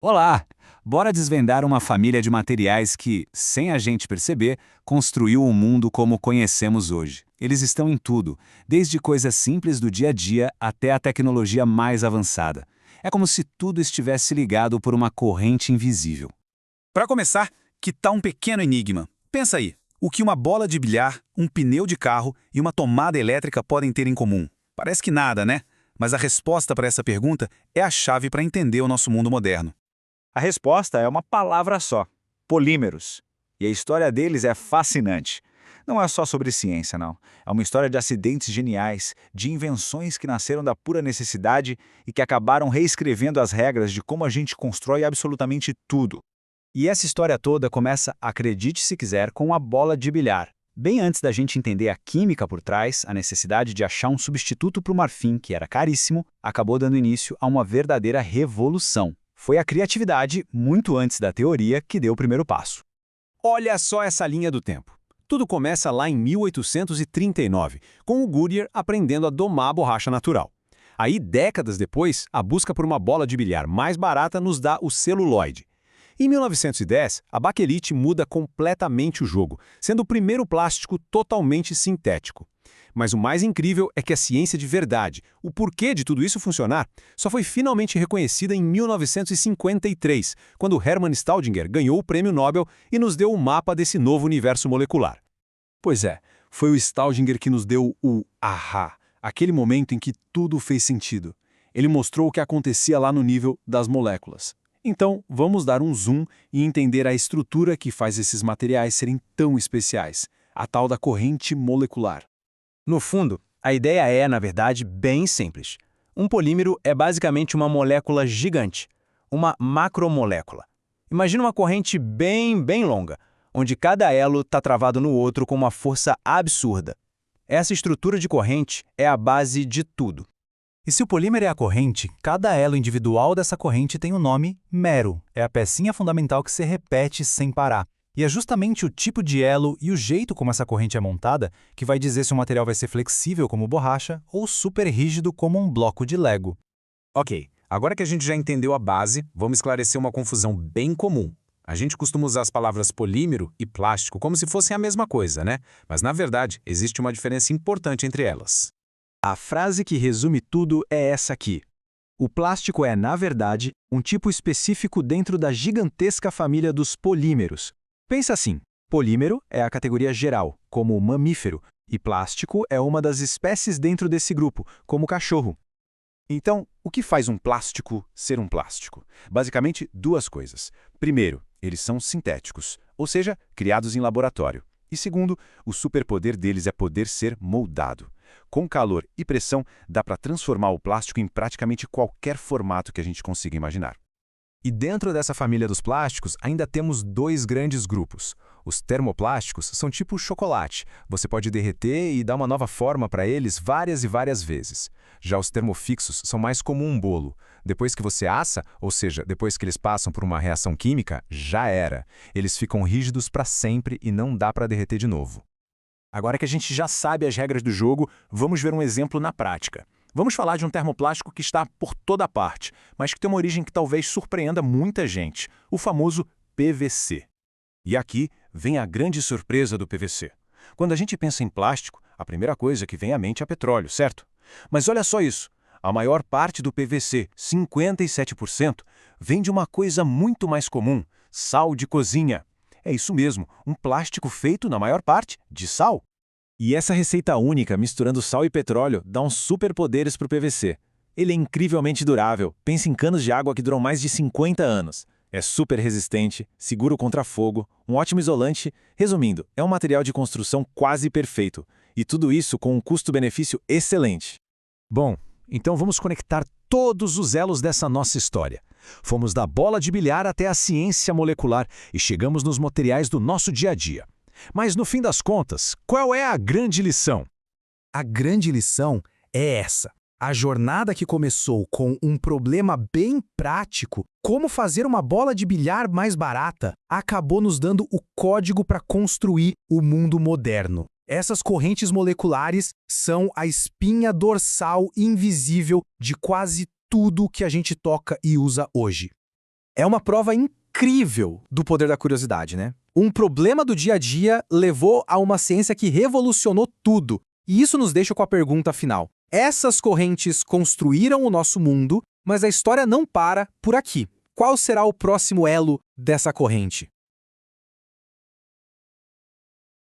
Olá! Bora desvendar uma família de materiais que, sem a gente perceber, construiu o mundo como o conhecemos hoje. Eles estão em tudo, desde coisas simples do dia a dia até a tecnologia mais avançada. É como se tudo estivesse ligado por uma corrente invisível. Para começar, que tal um pequeno enigma? Pensa aí, o que uma bola de bilhar, um pneu de carro e uma tomada elétrica podem ter em comum? Parece que nada, né? Mas a resposta para essa pergunta é a chave para entender o nosso mundo moderno. A resposta é uma palavra só: polímeros. E a história deles é fascinante. Não é só sobre ciência, não. É uma história de acidentes geniais, de invenções que nasceram da pura necessidade e que acabaram reescrevendo as regras de como a gente constrói absolutamente tudo. E essa história toda começa, acredite se quiser, com a bola de bilhar. Bem antes da gente entender a química por trás, a necessidade de achar um substituto para o marfim, que era caríssimo, acabou dando início a uma verdadeira revolução. Foi a criatividade, muito antes da teoria, que deu o primeiro passo. Olha só essa linha do tempo. Tudo começa lá em 1839, com o Goodyear aprendendo a domar a borracha natural. Aí, décadas depois, a busca por uma bola de bilhar mais barata nos dá o celuloide. Em 1910, a baquelite muda completamente o jogo, sendo o primeiro plástico totalmente sintético. Mas o mais incrível é que a ciência de verdade, o porquê de tudo isso funcionar, só foi finalmente reconhecida em 1953, quando Hermann Staudinger ganhou o prêmio Nobel e nos deu o mapa desse novo universo molecular. Pois é, foi o Staudinger que nos deu o ahá, aquele momento em que tudo fez sentido. Ele mostrou o que acontecia lá no nível das moléculas. Então, vamos dar um zoom e entender a estrutura que faz esses materiais serem tão especiais, a tal da corrente molecular. No fundo, a ideia é, na verdade, bem simples. Um polímero é basicamente uma molécula gigante, uma macromolécula. Imagina uma corrente bem longa, onde cada elo está travado no outro com uma força absurda. Essa estrutura de corrente é a base de tudo. E se o polímero é a corrente, cada elo individual dessa corrente tem o nome mero. É a pecinha fundamental que se repete sem parar. E é justamente o tipo de elo e o jeito como essa corrente é montada que vai dizer se o material vai ser flexível como borracha ou super rígido como um bloco de Lego. Ok, agora que a gente já entendeu a base, vamos esclarecer uma confusão bem comum. A gente costuma usar as palavras polímero e plástico como se fossem a mesma coisa, né? Mas na verdade, existe uma diferença importante entre elas. A frase que resume tudo é essa aqui. O plástico é, na verdade, um tipo específico dentro da gigantesca família dos polímeros. Pensa assim, polímero é a categoria geral, como o mamífero, e plástico é uma das espécies dentro desse grupo, como o cachorro. Então, o que faz um plástico ser um plástico? Basicamente, duas coisas. Primeiro, eles são sintéticos, ou seja, criados em laboratório. E segundo, o superpoder deles é poder ser moldado. Com calor e pressão, dá para transformar o plástico em praticamente qualquer formato que a gente consiga imaginar. E dentro dessa família dos plásticos, ainda temos dois grandes grupos. Os termoplásticos são tipo chocolate. Você pode derreter e dar uma nova forma para eles várias e várias vezes. Já os termofixos são mais como um bolo. Depois que você assa, ou seja, depois que eles passam por uma reação química, já era. Eles ficam rígidos para sempre e não dá para derreter de novo. Agora que a gente já sabe as regras do jogo, vamos ver um exemplo na prática. Vamos falar de um termoplástico que está por toda parte, mas que tem uma origem que talvez surpreenda muita gente, o famoso PVC. E aqui vem a grande surpresa do PVC. Quando a gente pensa em plástico, a primeira coisa que vem à mente é petróleo, certo? Mas olha só isso, a maior parte do PVC, 57%, vem de uma coisa muito mais comum, sal de cozinha. É isso mesmo, um plástico feito, na maior parte, de sal. E essa receita única, misturando sal e petróleo, dá uns superpoderes para o PVC. Ele é incrivelmente durável, pense em canos de água que duram mais de 50 anos. É super resistente, seguro contra fogo, um ótimo isolante. Resumindo, é um material de construção quase perfeito. E tudo isso com um custo-benefício excelente. Bom, então vamos conectar todos os elos dessa nossa história. Fomos da bola de bilhar até a ciência molecular e chegamos nos materiais do nosso dia a dia. Mas no fim das contas, qual é a grande lição? A grande lição é essa. A jornada que começou com um problema bem prático, como fazer uma bola de bilhar mais barata, acabou nos dando o código para construir o mundo moderno. Essas correntes moleculares são a espinha dorsal invisível de quase tudo que a gente toca e usa hoje. É uma prova incrível do poder da curiosidade, né? Um problema do dia a dia levou a uma ciência que revolucionou tudo. E isso nos deixa com a pergunta final. Essas correntes construíram o nosso mundo, mas a história não para por aqui. Qual será o próximo elo dessa corrente?